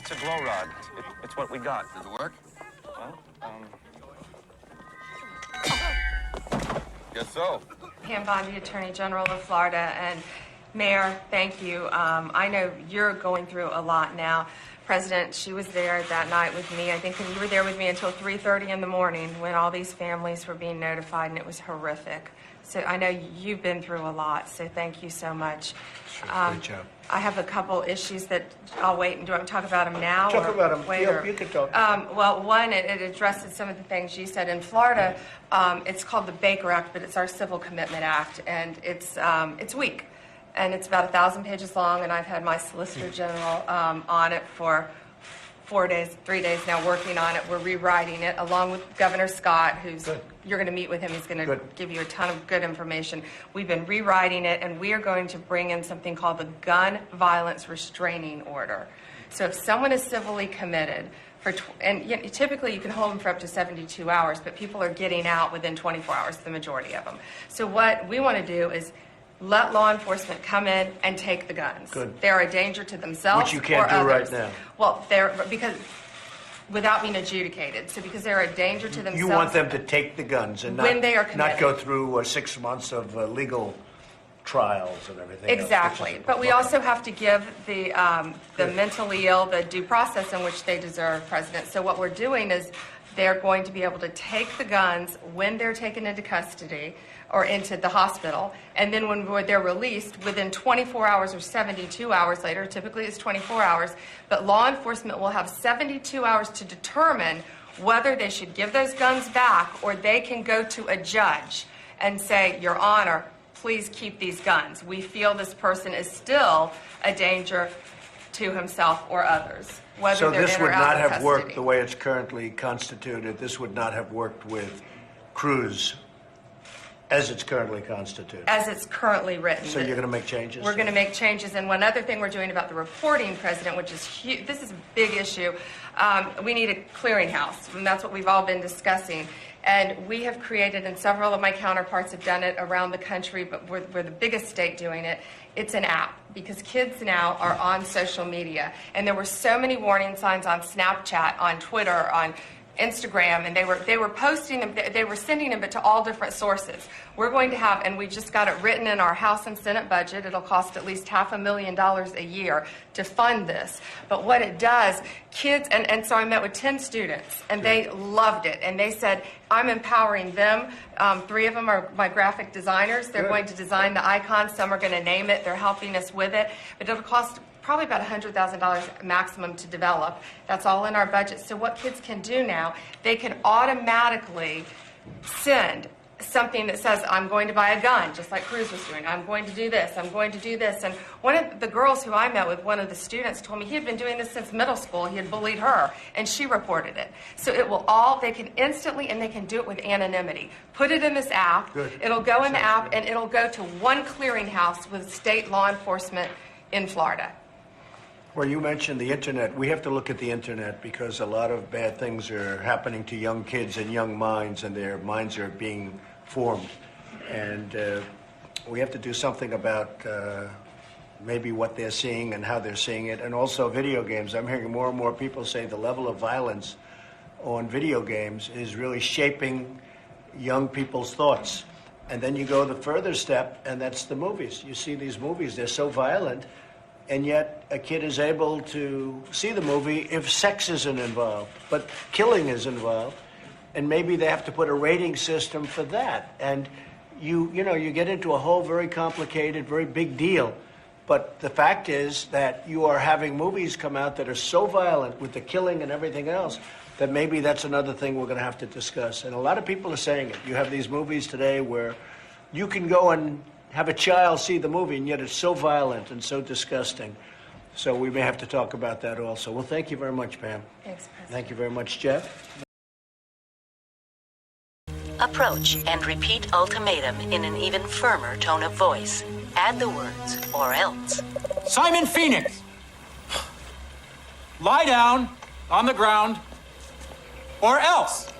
It's a glow rod. It's what we got. Does it work? Well, Guess so. Pam Bondi, Attorney General of Florida, and Mayor, thank you. I know you're going through a lot now. President, she was there that night with me. I think you were there with me until 3:30 in the morning when all these families were being notified, and it was horrific. So I know you've been through a lot, so thank you so much. Sure, great job. I have a couple issues that I'll wait, and do I want to talk about them now? Talk or about them. later? Yeah, you can talk. Well, one, it addresses some of the things you said. In Florida, it's called the Baker Act, but it's our Civil Commitment Act, and it's weak. And it's about 1,000 pages long, and I've had my Solicitor General on it for 3 days now, working on it. We're rewriting it, along with Governor Scott, who's, Good. you're going to meet with him. He's going to Good. give you a ton of good information. We've been rewriting it, and we are going to bring in something called the Gun Violence Restraining Order. So if someone is civilly committed, typically you can hold them for up to 72 hours, but people are getting out within 24 hours, the majority of them. So what we want to do is let law enforcement come in and take the guns. Good. They're a danger to themselves Which you can't or do right others. now. Well, because without being adjudicated. So because they're a danger to themselves. You want them to take the guns and when they are not committed. go through 6 months of legal trials and everything else, Exactly. which is- But we okay. also have to give the mentally ill the due process in which they deserve, President. So what we're doing is they're going to be able to take the guns when they're taken into custody or into the hospital, and then when they're released within 24 hours or 72 hours later, typically it's 24 hours, but law enforcement will have 72 hours to determine whether they should give those guns back or they can go to a judge and say, Your Honor, please keep these guns. We feel this person is still a danger to himself or others, whether So they're this in or would out not of have custody. worked the way it's currently constituted. This would not have worked with Cruz as it's currently constituted. As it's currently written. So you're going to make changes? We're going to make changes. And one other thing we're doing about the reporting, President, which is huge, this is a big issue. We need a clearinghouse, and that's what we've all been discussing. And we have created, and several of my counterparts have done it around the country, but we're the biggest state doing it. It's an app, because kids now are on social media. And there were so many warning signs on Snapchat, on Twitter, on Instagram, and they were posting them, they were sending them, but to all different sources. We're going to have, and we just got it written in our House and Senate budget, it'll cost at least $500,000 a year to fund this. But what it does, kids, and so I met with 10 students, and they loved it, and they said, I'm empowering them. 3 of them are my graphic designers. They're going to design the icons. Some are going to name it. They're helping us with it. But it'll cost probably about $100,000 maximum to develop. That's all in our budget. So what kids can do now, they can automatically send something that says, I'm going to buy a gun, just like Cruz was doing. I'm going to do this. I'm going to do this. And one of the girls who I met with, one of the students, told me he had been doing this since middle school. He had bullied her, and she reported it. So it will they can instantly, and they can do it with anonymity. Put it in this app. Good. It'll go in the app, and it'll go to one clearinghouse with state law enforcement in Florida. Well, you mentioned the internet. We have to look at the internet because a lot of bad things are happening to young kids and young minds, and their minds are being formed. And we have to do something about maybe what they're seeing and how they're seeing it. And also video games. I'm hearing more and more people say the level of violence on video games is really shaping young people's thoughts. And then you go the further step, and that's the movies. You see these movies, they're so violent, and yet a kid is able to see the movie if sex isn't involved, but killing is involved, and maybe they have to put a rating system for that. And you get into a whole very complicated, very big deal. But the fact is that you are having movies come out that are so violent with the killing and everything else that maybe that's another thing we're going to have to discuss. And a lot of people are saying it. You have these movies today where you can go and have a child see the movie, and yet it's so violent and so disgusting. So we may have to talk about that also. Well, thank you very much, Pam. Thanks, President. Thank you very much, Jeff. Approach and repeat ultimatum in an even firmer tone of voice. Add the words, or else. Simon Phoenix! Lie down on the ground, or else.